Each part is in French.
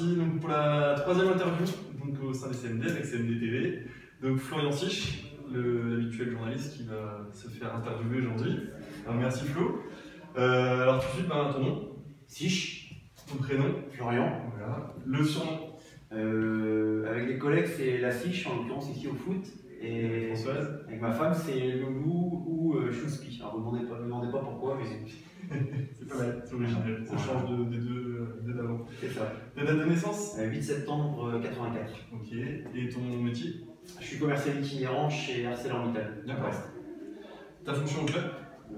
parti donc, pour la troisième interview donc, au sein des CMD avec CMD TV. Donc Florian Sich, l'habituel journaliste qui va se faire interviewer aujourd'hui. Alors merci Flo. Alors tout de suite, ton nom. Sich. Ton prénom. Florian. Voilà. Le surnom. Avec les collègues, c'est la Sich, en l'occurrence ici au foot. Et Françoise. Avec ma femme, c'est Loulou ou Chouspi. Alors ne me demandez pas pourquoi, mais c'est pas mal, c'est original. Ça change des deux d'avant. c'est ça. Ta date de naissance? 8 septembre 84. Ok. Et ton métier? Je suis commercial itinérant chez ArcelorMittal. D'accord. Ta fonction au club?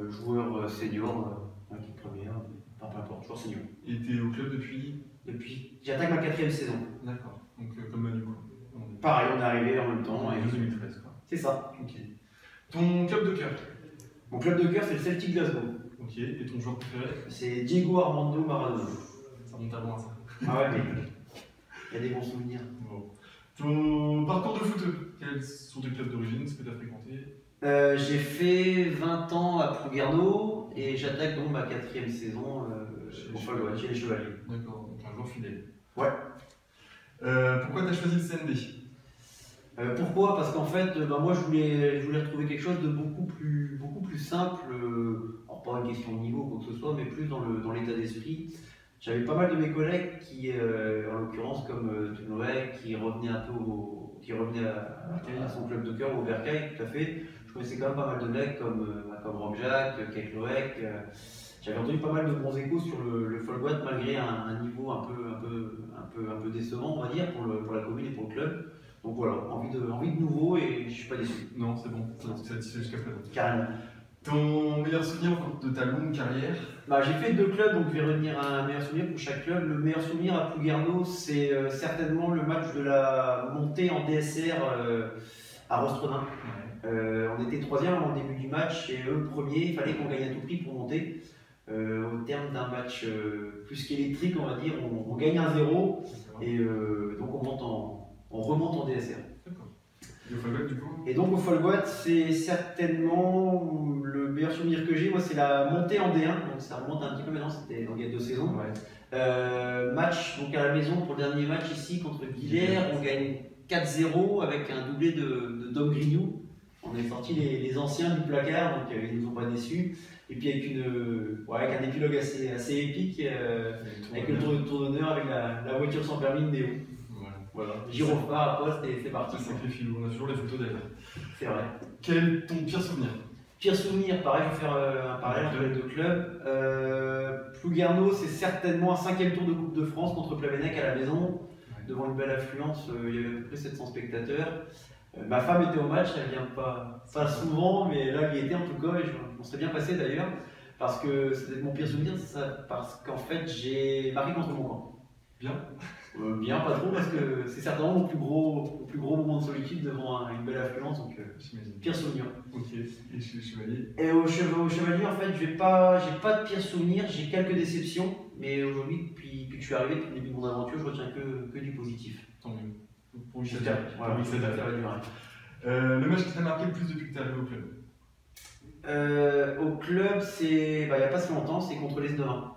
Joueur senior, équipe première, peu importe, joueur senior. Et t'es au club depuis? J'attaque ma 4e saison. D'accord. Donc comme Manu quoi. Pareil, on est arrivé en même temps. En 2013 quoi. C'est ça. Ok. Ton club de cœur? Mon club de cœur, c'est le Celtic Glasgow. Ok. Et ton joueur préféré? C'est Diego Armando Maradona. Ça remonte à loin ça. Ah ouais, mais il y a des bons souvenirs. Bon. Ton parcours de foot, quels sont tes clubs d'origine, ce que tu as fréquenté? J'ai fait 20 ans à Plouguerneau et j'attaque donc ma 4e saison chez les Chevaliers. D'accord, donc un joueur fidèle. Ouais. Pourquoi tu as choisi le CMD? Pourquoi? Parce qu'en fait, moi je voulais retrouver quelque chose de beaucoup plus simple, alors pas une question de niveau ou quoi que ce soit, mais plus dans l'état d'esprit. J'avais pas mal de mes collègues qui, en l'occurrence comme Toulourec, qui revenaient un peu à son club de cœur, au Bercail, tout à fait. Je connaissais quand même pas mal de mecs comme Rob Jacques, Keikloek. J'avais entendu pas mal de bons échos sur le Folgoat malgré un niveau un peu décevant, on va dire, pour la commune et pour le club. Donc voilà, envie de nouveau et je suis pas déçu. Non, c'est bon, ça te satisfait jusqu'à présent. Carrément. Ton meilleur souvenir de ta longue carrière? J'ai fait 2 clubs, donc je vais revenir à un meilleur souvenir pour chaque club. Le meilleur souvenir à Plouguerneau, c'est certainement le match de la montée en DSR à Rostredin. Ouais. On était 3e au début du match et eux premiers, il fallait qu'on gagne à tout prix pour monter. Au terme d'un match plus qu'électrique, on va dire, on gagne 1-0 et donc on remonte en DSR. D'accord. Et au Folgoat du coup? Et donc au Folgoat, c'est certainement le meilleur souvenir que j'ai, moi c'est la montée en D1, donc ça remonte un petit peu maintenant, c'était il y a 2 saisons. Ouais. Match donc à la maison pour le dernier match ici contre Guilherme, on gagne 4-0 avec un doublé de Dom Grignou. On est sorti les anciens du placard, donc ils ne nous ont pas déçus. Et puis avec un épilogue assez épique, avec le tour d'honneur, avec la voiture sans permis de Néo. Voilà. Gyrophare à poste et c'est parti. C'est sacré filou, on a toujours les photos d'ailleurs. C'est vrai. Quel est ton pire souvenir? Pire souvenir, pareil, je vais faire un parallèle entre les 2 clubs. Plouguerneau, c'est certainement un 5e tour de Coupe de France contre Plavenec à la maison. Ouais. Devant une belle affluence, il y avait à peu près 700 spectateurs. Ma femme était au match, elle vient pas souvent, mais là elle y était en tout cas, et on serait bien passé d'ailleurs, parce que c'était mon pire souvenir, parce qu'en fait j'ai marqué contre mon camp. Bien? Bien, pas trop, parce que c'est certainement mon plus gros moment de solitude devant une belle affluence, donc pire souvenir. Ok, et chez les Chevaliers? Et au Chevalier, en fait, j'ai pas de pire souvenir, j'ai quelques déceptions, mais aujourd'hui, depuis que je suis arrivé, depuis le début de mon aventure, je retiens que du positif. Tant mieux. Pour lui, ça va durer. Le match qui t'a marqué le plus depuis que tu es arrivé au club? Au club, il n'y a pas si longtemps, c'est contre les Devins.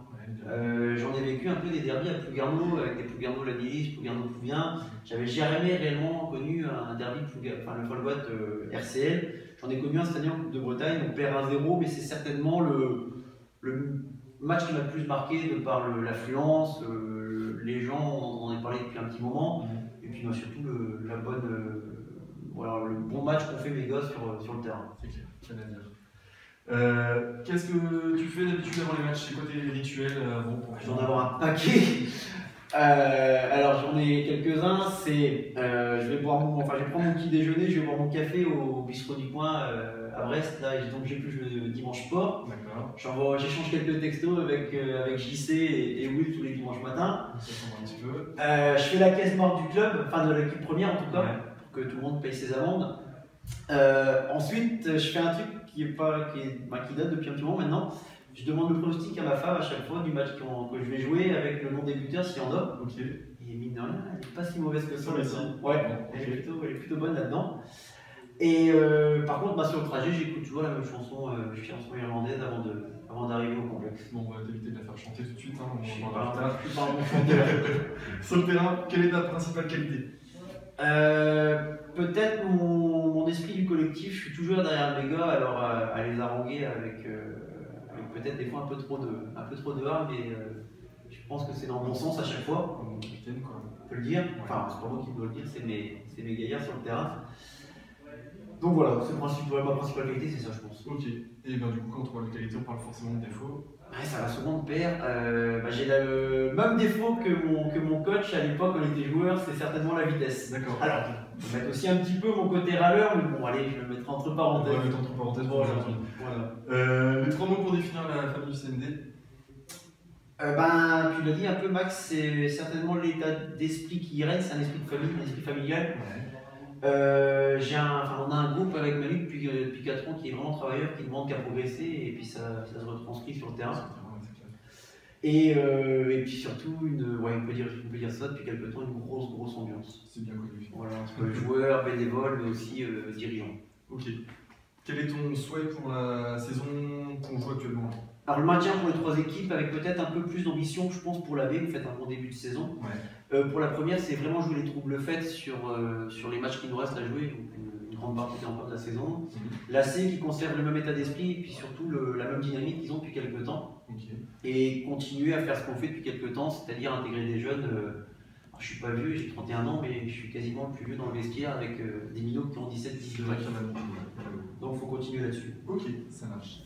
J'en ai vécu un peu des derbies à Plouguerneau, avec des Plouguerneau-Lanilis, Plouguerneau-Pouvien. J'avais jamais réellement connu un derby le Folgoat RCL. J'en ai connu un cette année en Coupe de Bretagne, on perd 1-0, mais c'est certainement le match qui m'a le plus marqué de par l'affluence, les gens, on en a parlé depuis un petit moment, et puis surtout le bon match qu'ont fait mes gosses sur le terrain. C'est clair, rien à dire. Qu'est-ce que tu fais d'habitude avant les matchs? C'est quoi tes rituels avant? Je vais en avoir un paquet. Alors j'en ai quelques-uns. Je vais prendre mon petit déjeuner, je vais boire mon café au bistrot du coin à Brest. Là, donc j'ai plus le dimanche sport. D'accord. J'échange quelques textos avec JC et Will tous les dimanches matins. Ça un petit peu. Je fais la caisse morte du club, enfin de l'équipe première en tout cas, pour que tout le monde paye ses amendes. Ensuite, je fais un truc qui date depuis un petit moment maintenant. Je demande le pronostic à ma femme à chaque fois du match que je vais jouer avec le nom des buteurs s'il y en a. Ok. Et mine de rien, elle n'est pas si mauvaise que ça. Ouais, elle est plutôt bonne là-dedans. Et par contre, sur le trajet, j'écoute toujours la même chanson irlandaise avant d'arriver au complexe. Bon, on va t'éviter de la faire chanter tout de suite, hein, Je suis on pas en parlera un bon chanteur. Sur le terrain, quelle est ta principale qualité? Peut-être mon esprit du collectif. Je suis toujours derrière mes gars, alors à les haranguer avec peut-être des fois un peu trop de art, mais je pense que c'est dans le bon sens à chaque fois. Mon capitaine, quoi. On peut le dire. Enfin, c'est pas moi qui dois le dire, c'est mes gaillards sur le terrain. Donc voilà, ma principale qualité, c'est ça, je pense. Ok. Et bien du coup, quand on parle de qualité, on parle forcément de défauts. Ouais, ça va souvent de pair. J'ai le même défaut que mon coach à l'époque quand il était joueur, c'est certainement la vitesse. D'accord. Alors, je vais mettre aussi un petit peu mon côté râleur, mais bon, allez, je vais le mettre entre parenthèses. On va mettre entre parenthèses pour aujourd'hui. Voilà. Les 3 mots pour définir la famille du CND. Tu l'as dit un peu, Max, c'est certainement l'état d'esprit qui y règne, c'est un esprit de famille, un esprit familial. Ouais. On a un groupe avec Manu depuis 4 ans qui est vraiment travailleur, qui ne demande qu'à progresser, et puis ça se retranscrit sur le terrain. Et puis surtout, on peut dire ça depuis quelques temps, une grosse ambiance. C'est bien connu. Voilà, entre joueurs, bénévoles, mais aussi dirigeants. Ok. Quel est ton souhait pour la saison qu'on joue actuellement? Alors le maintien pour les 3 équipes avec peut-être un peu plus d'ambition, je pense, pour la B, vous faites un bon début de saison. Ouais. Pour la première, c'est vraiment jouer les troubles faits sur les matchs qui nous restent à jouer, donc une grande partie encore de la saison. La C qui conserve le même état d'esprit et puis surtout la même dynamique qu'ils ont depuis quelques temps. Okay. Et continuer à faire ce qu'on fait depuis quelques temps, c'est-à-dire intégrer des jeunes. Je suis pas vieux, j'ai 31 ans, mais je suis quasiment le plus vieux dans le vestiaire avec des minots qui ont 17-18 ans. Donc il faut continuer là-dessus. Ok, ça marche.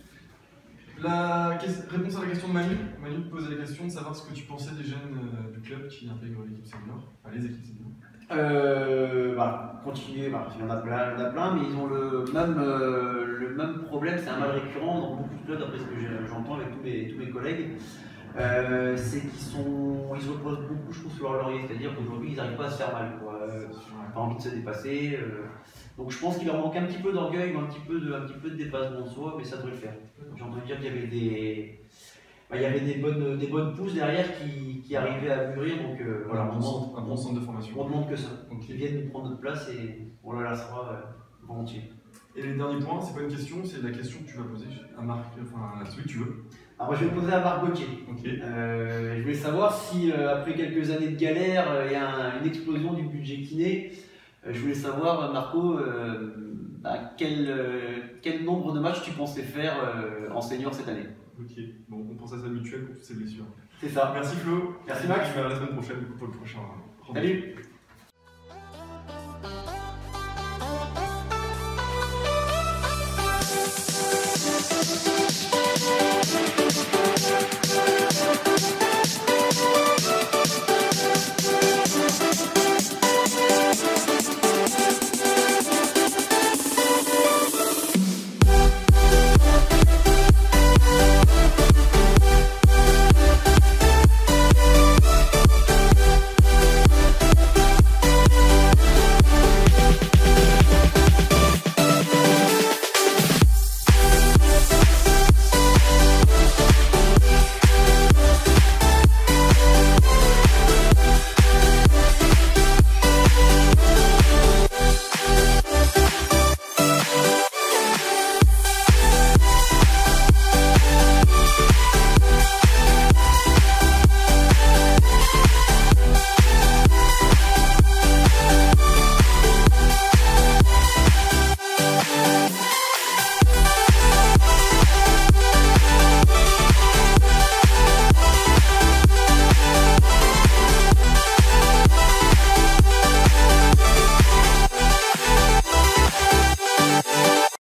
Réponse à la question de Manu. Manu te posait la question de savoir ce que tu pensais des jeunes du club qui intègrent l'équipe senior, enfin les équipes seniors. Continuer, il y en a plein, mais ils ont le même problème, c'est un mal récurrent dans beaucoup de clubs, d'après ce que j'entends avec tous mes collègues. C'est qu'ils reposent beaucoup, je trouve, sur leur laurier, c'est-à-dire qu'aujourd'hui ils n'arrivent pas à se faire mal, pas envie de se dépasser. Donc je pense qu'il leur manque un petit peu d'orgueil, un petit peu de dépassement de soi, mais ça devrait le faire. J'ai entendu dire qu'il y avait des bonnes pousses derrière qui arrivaient à mûrir, donc voilà, un bon centre de formation. On demande que ça, okay. Qu'ils viennent nous prendre notre place et on leur laissera volontiers. Et les derniers points, c'est pas une question, c'est la question que tu vas poser à Marc, enfin à celui que tu veux. Alors moi je vais poser à Marc Gauthier. Okay. Je voulais savoir si après quelques années de galère et une explosion du budget kiné, je voulais savoir, Marco, quel nombre de matchs tu pensais faire en senior cette année? Ok, bon, on pense à sa mutuelle pour toutes ces blessures. C'est ça. Merci Flo. Merci Max. Je vais à la semaine prochaine pour le prochain. Salut.